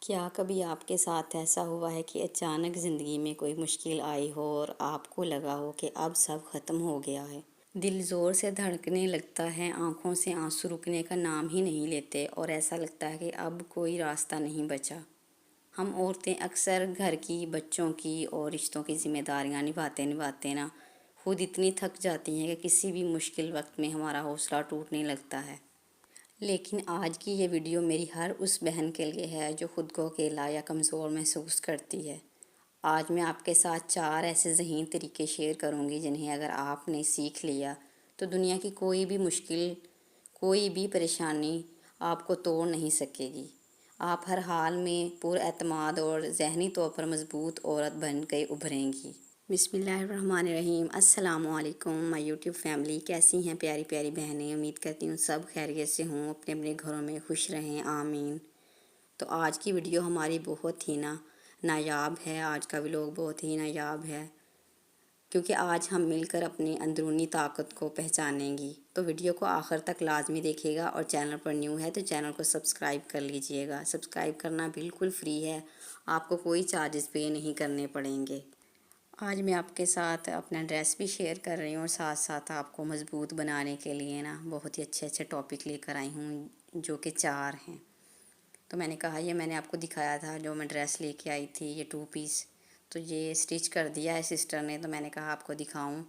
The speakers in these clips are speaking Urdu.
کیا کبھی آپ کے ساتھ ایسا ہوا ہے کہ اچانک زندگی میں کوئی مشکل آئی ہو اور آپ کو لگا ہو کہ اب سب ختم ہو گیا ہے؟ دل زور سے دھڑکنے لگتا ہے، آنکھوں سے آنسو رکنے کا نام ہی نہیں لیتے اور ایسا لگتا ہے کہ اب کوئی راستہ نہیں بچا۔ ہم عورتیں اکثر گھر کی، بچوں کی اور رشتوں کی ذمہ داریاں نبھاتے نا خود اتنی تھک جاتی ہیں کہ کسی بھی مشکل وقت میں ہمارا حوصلہ ٹوٹنے لگتا ہے۔ لیکن آج کی یہ ویڈیو میری ہر اس بہن کے لیے ہے جو خود کو اکیلا یا کمزور محسوس کرتی ہے۔ آج میں آپ کے ساتھ 4 ایسے ذہین طریقے شیئر کروں گی جنہیں اگر آپ نے سیکھ لیا تو دنیا کی کوئی بھی مشکل، کوئی بھی پریشانی آپ کو توڑ نہیں سکے گی۔ آپ ہر حال میں پر اعتماد اور ذہنی طور پر مضبوط عورت بن کے ابھریں گی۔ بسم اللہ الرحمن الرحیم۔ السلام علیکم مائی یوٹیوب فیملی، کیسی ہیں پیاری پیاری بہنیں؟ امید کرتی ہوں سب خیریت سے ہوں، اپنے اپنے گھروں میں خوش رہیں، آمین۔ تو آج کی ویڈیو ہماری بہت ہی نایاب ہے، آج کا ولاگ بہت ہی نایاب ہے کیونکہ آج ہم مل کر اپنی اندرونی طاقت کو پہچانیں گی۔ تو ویڈیو کو آخر تک لازمی دیکھیے گا، اور چینل پر نیو ہے تو چینل کو سبسکرائب کر لیجئے گا۔ سبسکرائب کرنا بالکل فری ہے، آپ کو کوئی چارجز پے نہیں کرنے پڑیں گے۔ آج میں آپ کے ساتھ اپنا ڈریس بھی شیئر کر رہی ہوں اور ساتھ ساتھ آپ کو مضبوط بنانے کے لیے بہت ہی اچھے اچھے ٹاپک لے کر آئی ہوں جو کہ 4 ہیں۔ تو میں نے کہا یہ میں نے آپ کو دکھایا تھا جو میں ڈریس لے کے آئی تھی، یہ 2 پیس، تو یہ اسٹچ کر دیا ہے سسٹر نے، تو میں نے کہا آپ کو دکھاؤں۔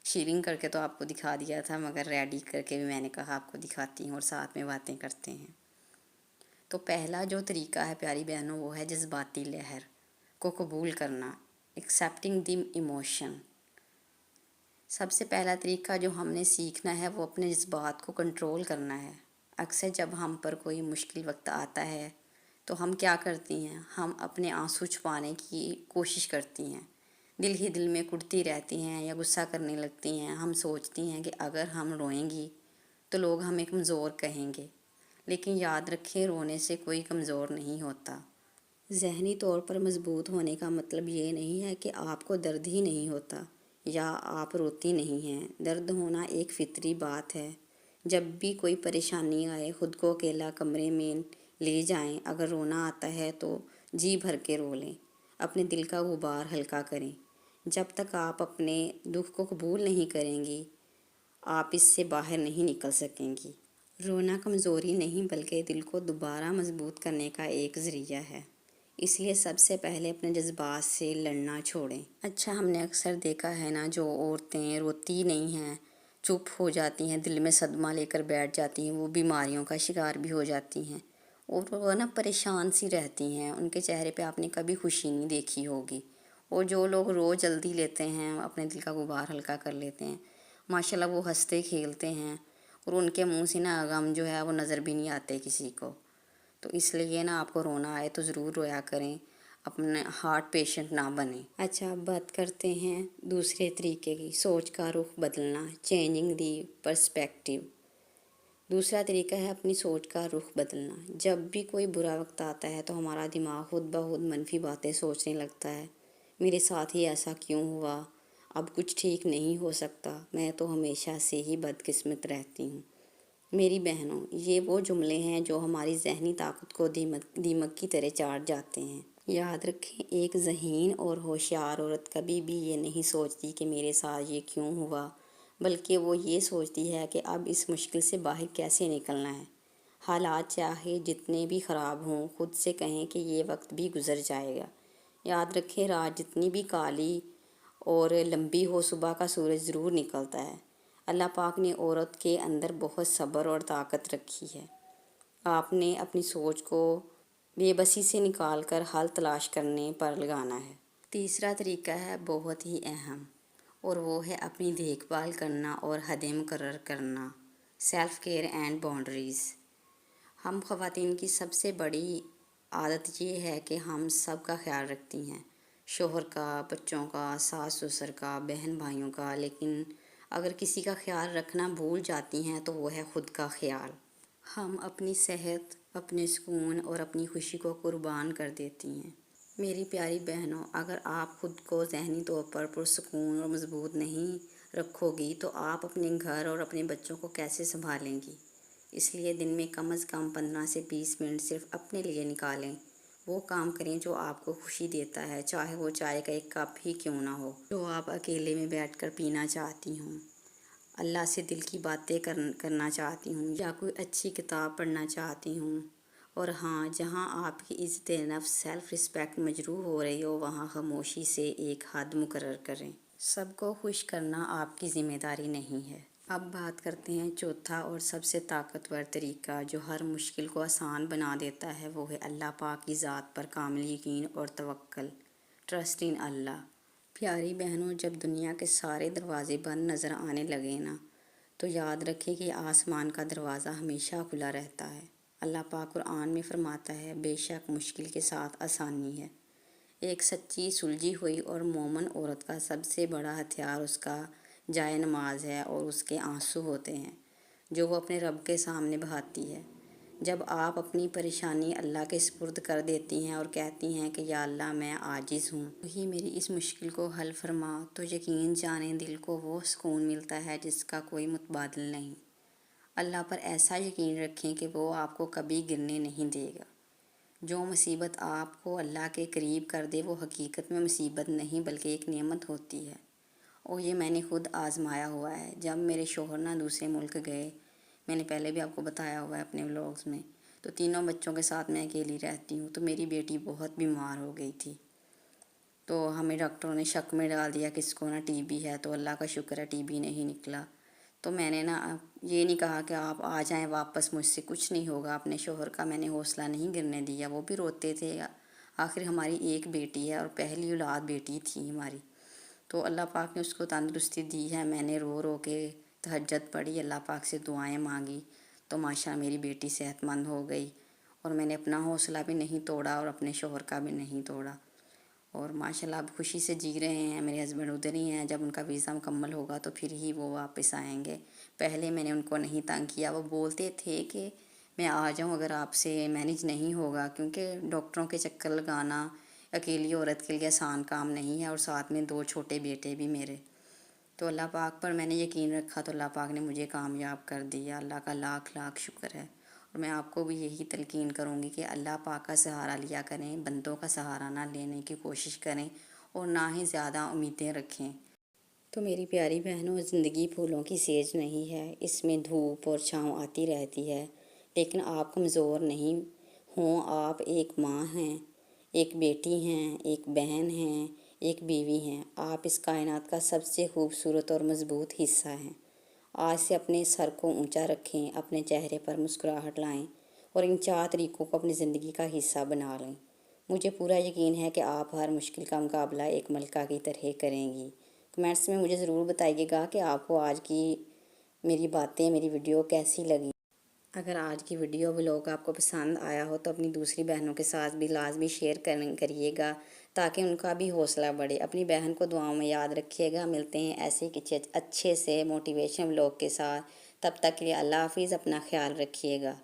شیونگ کر کے تو آپ کو دکھا دیا تھا، مگر ریڈی کر کے بھی میں نے کہا آپ کو دکھاتی ہوں اور ساتھ میں باتیں کرتے ہیں۔ تو پہلا جو طریقہ ہے پیاری بہنوں وہ ہے جذباتی لہر کو قبول کرنا، ایکسیپٹنگ دی ایموشن۔ سب سے پہلا طریقہ جو ہم نے سیکھنا ہے وہ اپنے جذبات کو کنٹرول کرنا ہے۔ اکثر جب ہم پر کوئی مشکل وقت آتا ہے تو ہم کیا کرتی ہیں؟ ہم اپنے آنسو چھپانے کی کوشش کرتی ہیں، دل ہی دل میں کڑتی رہتی ہیں یا غصہ کرنے لگتی ہیں۔ ہم سوچتی ہیں کہ اگر ہم روئیں گی تو لوگ ہمیں کمزور کہیں گے، لیکن یاد رکھیں رونے سے کوئی کمزور نہیں ہوتا۔ ذہنی طور پر مضبوط ہونے کا مطلب یہ نہیں ہے کہ آپ کو درد ہی نہیں ہوتا یا آپ روتی نہیں ہیں۔ درد ہونا ایک فطری بات ہے۔ جب بھی کوئی پریشانی آئے خود کو اکیلا کمرے میں لے جائیں، اگر رونا آتا ہے تو جی بھر کے رو لیں، اپنے دل کا غبار ہلکا کریں۔ جب تک آپ اپنے دکھ کو قبول نہیں کریں گی آپ اس سے باہر نہیں نکل سکیں گی۔ رونا کمزوری نہیں بلکہ دل کو دوبارہ مضبوط کرنے کا ایک ذریعہ ہے۔ اس لیے سب سے پہلے اپنے جذبات سے لڑنا چھوڑیں۔ اچھا، ہم نے اکثر دیکھا ہے جو عورتیں روتی نہیں ہیں، چپ ہو جاتی ہیں، دل میں صدمہ لے کر بیٹھ جاتی ہیں، وہ بیماریوں کا شکار بھی ہو جاتی ہیں اور وہ پریشان سی رہتی ہیں۔ ان کے چہرے پہ آپ نے کبھی خوشی نہیں دیکھی ہوگی۔ اور جو لوگ روز جلدی لیتے ہیں، اپنے دل کا غبار ہلکا کر لیتے ہیں، ماشاءاللہ وہ ہنستے کھیلتے ہیں اور ان کے منہ سے غم جو ہے وہ نظر بھی نہیں آتے کسی کو۔ تو اس لیے آپ کو رونا آئے تو ضرور رویا کریں، اپنے ہارٹ پیشنٹ نہ بنیں۔ اچھا، اب بات کرتے ہیں دوسرے طریقے کی، سوچ کا رخ بدلنا، چینجنگ دی پرسپیکٹیو۔ دوسرا طریقہ ہے اپنی سوچ کا رخ بدلنا۔ جب بھی کوئی برا وقت آتا ہے تو ہمارا دماغ خود بخود منفی باتیں سوچنے لگتا ہے۔ میرے ساتھ ہی ایسا کیوں ہوا؟ اب کچھ ٹھیک نہیں ہو سکتا، میں تو ہمیشہ سے ہی بدقسمت رہتی ہوں۔ میری بہنوں، یہ وہ جملے ہیں جو ہماری ذہنی طاقت کو دیمک کی طرح چاٹ جاتے ہیں۔ یاد رکھیں، ایک ذہین اور ہوشیار عورت کبھی بھی یہ نہیں سوچتی کہ میرے ساتھ یہ کیوں ہوا، بلکہ وہ یہ سوچتی ہے کہ اب اس مشکل سے باہر کیسے نکلنا ہے۔ حالات چاہے جتنے بھی خراب ہوں، خود سے کہیں کہ یہ وقت بھی گزر جائے گا۔ یاد رکھیں، رات جتنی بھی کالی اور لمبی ہو، صبح کا سورج ضرور نکلتا ہے۔ اللہ پاک نے عورت کے اندر بہت صبر اور طاقت رکھی ہے۔ آپ نے اپنی سوچ کو بے بسی سے نکال کر حل تلاش کرنے پر لگانا ہے۔ تیسرا طریقہ ہے بہت ہی اہم، اور وہ ہے اپنی دیکھ بھال کرنا اور حدیں مقرر کرنا، سیلف کیئر اینڈ باؤنڈریز۔ ہم خواتین کی سب سے بڑی عادت یہ ہے کہ ہم سب کا خیال رکھتی ہیں، شوہر کا، بچوں کا، ساس سسر کا، بہن بھائیوں کا، لیکن اگر کسی کا خیال رکھنا بھول جاتی ہیں تو وہ ہے خود کا خیال۔ ہم اپنی صحت، اپنے سکون اور اپنی خوشی کو قربان کر دیتی ہیں۔ میری پیاری بہنوں، اگر آپ خود کو ذہنی طور پر پرسکون اور مضبوط نہیں رکھو گی تو آپ اپنے گھر اور اپنے بچوں کو کیسے سنبھالیں گی؟ اس لیے دن میں کم از کم 15 سے 20 منٹ صرف اپنے لیے نکالیں۔ وہ کام کریں جو آپ کو خوشی دیتا ہے، چاہے وہ چائے کا ایک کپ ہی کیوں نہ ہو جو آپ اکیلے میں بیٹھ کر پینا چاہتی ہوں، اللہ سے دل کی باتیں کرنا چاہتی ہوں، یا کوئی اچھی کتاب پڑھنا چاہتی ہوں۔ اور ہاں، جہاں آپ کی عزت نفس سیلف رسپیکٹ مجروح ہو رہی ہو، وہاں خاموشی سے ایک حد مقرر کریں۔ سب کو خوش کرنا آپ کی ذمہ داری نہیں ہے۔ اب بات کرتے ہیں چوتھا اور سب سے طاقتور طریقہ جو ہر مشکل کو آسان بنا دیتا ہے، وہ ہے اللہ پاک کی ذات پر کامل یقین اور توکل۔ ٹرسٹ ان اللہ۔ پیاری بہنوں، جب دنیا کے سارے دروازے بند نظر آنے لگے نا، تو یاد رکھیں کہ آسمان کا دروازہ ہمیشہ کھلا رہتا ہے۔ اللہ پاک قرآن میں فرماتا ہے، بے شک مشکل کے ساتھ آسانی ہے۔ ایک سچی سلجھی ہوئی اور مومن عورت کا سب سے بڑا ہتھیار اس کا جائے نماز ہے اور اس کے آنسو ہوتے ہیں جو وہ اپنے رب کے سامنے بہاتی ہے۔ جب آپ اپنی پریشانی اللہ کے سپرد کر دیتی ہیں اور کہتی ہیں کہ یا اللہ، میں عاجز ہوں، وہی میری اس مشکل کو حل فرما، تو یقین جانیں دل کو وہ سکون ملتا ہے جس کا کوئی متبادل نہیں۔ اللہ پر ایسا یقین رکھیں کہ وہ آپ کو کبھی گرنے نہیں دے گا۔ جو مصیبت آپ کو اللہ کے قریب کر دے، وہ حقیقت میں مصیبت نہیں بلکہ ایک نعمت ہوتی ہے، اور یہ میں نے خود آزمایا ہوا ہے۔ جب میرے شوہر نہ دوسرے ملک گئے، میں نے پہلے بھی آپ کو بتایا ہوا ہے اپنے ولاگز میں، تو تینوں بچوں کے ساتھ میں اکیلی رہتی ہوں، تو میری بیٹی بہت بیمار ہو گئی تھی، تو ہمیں ڈاکٹروں نے شک میں ڈال دیا کہ اس کو نا ٹی بی ہے، تو اللہ کا شکر ہے ٹی بی نہیں نکلا۔ تو میں نے نا یہ نہیں کہا کہ آپ آ جائیں واپس، مجھ سے کچھ نہیں ہوگا، اپنے شوہر کا میں نے حوصلہ نہیں گرنے دیا، وہ بھی روتے تھے۔ آخر ہماری ایک بیٹی ہے اور پہلی اولاد بیٹی تھی ہماری، تو اللہ پاک نے اس کو تندرستی دی ہے۔ میں نے رو رو کے تہجد پڑھی، اللہ پاک سے دعائیں مانگی، تو ماشاءاللہ میری بیٹی صحت مند ہو گئی، اور میں نے اپنا حوصلہ بھی نہیں توڑا اور اپنے شوہر کا بھی نہیں توڑا، اور ماشاءاللہ اب خوشی سے جی رہے ہیں۔ میرے ہسبینڈ ادھر ہی ہیں، جب ان کا ویزا مکمل ہوگا تو پھر ہی وہ واپس آئیں گے۔ پہلے میں نے ان کو نہیں تنگ کیا، وہ بولتے تھے کہ میں آ جاؤں اگر آپ سے مینیج نہیں ہوگا، کیونکہ ڈاکٹروں کے چکر لگانا اکیلی عورت کے لیے آسان کام نہیں ہے، اور ساتھ میں 2 چھوٹے بیٹے بھی میرے۔ تو اللہ پاک پر میں نے یقین رکھا تو اللہ پاک نے مجھے کامیاب کر دیا، اللہ کا لاکھ لاکھ شکر ہے۔ اور میں آپ کو بھی یہی تلقین کروں گی کہ اللہ پاک کا سہارا لیا کریں، بندوں کا سہارا نہ لینے کی کوشش کریں، اور نہ ہی زیادہ امیدیں رکھیں۔ تو میری پیاری بہنوں، زندگی پھولوں کی سیج نہیں ہے، اس میں دھوپ اور چھاؤں آتی رہتی ہے، لیکن آپ کمزور نہیں ہوں۔ آپ ایک ماں ہیں، ایک بیٹی ہیں، ایک بہن ہیں، ایک بیوی ہیں۔ آپ اس کائنات کا سب سے خوبصورت اور مضبوط حصہ ہیں۔ آج سے اپنے سر کو اونچا رکھیں، اپنے چہرے پر مسکراہٹ لائیں، اور ان 4 طریقوں کو اپنی زندگی کا حصہ بنا لیں۔ مجھے پورا یقین ہے کہ آپ ہر مشکل کا مقابلہ ایک ملکہ کی طرح کریں گی۔ کمنٹس میں مجھے ضرور بتائیے گا کہ آپ کو آج کی میری باتیں، میری ویڈیو کیسی لگی۔ اگر آج کی ویڈیو ولاگ آپ کو پسند آیا ہو تو اپنی دوسری بہنوں کے ساتھ بھی لازمی شیئر کریے گا، تاکہ ان کا بھی حوصلہ بڑھے۔ اپنی بہن کو دعاؤں میں یاد رکھیے گا۔ ملتے ہیں ایسے کچھ اچھے سے موٹیویشن ولاگ کے ساتھ، تب تک کے لیے اللہ حافظ، اپنا خیال رکھیے گا۔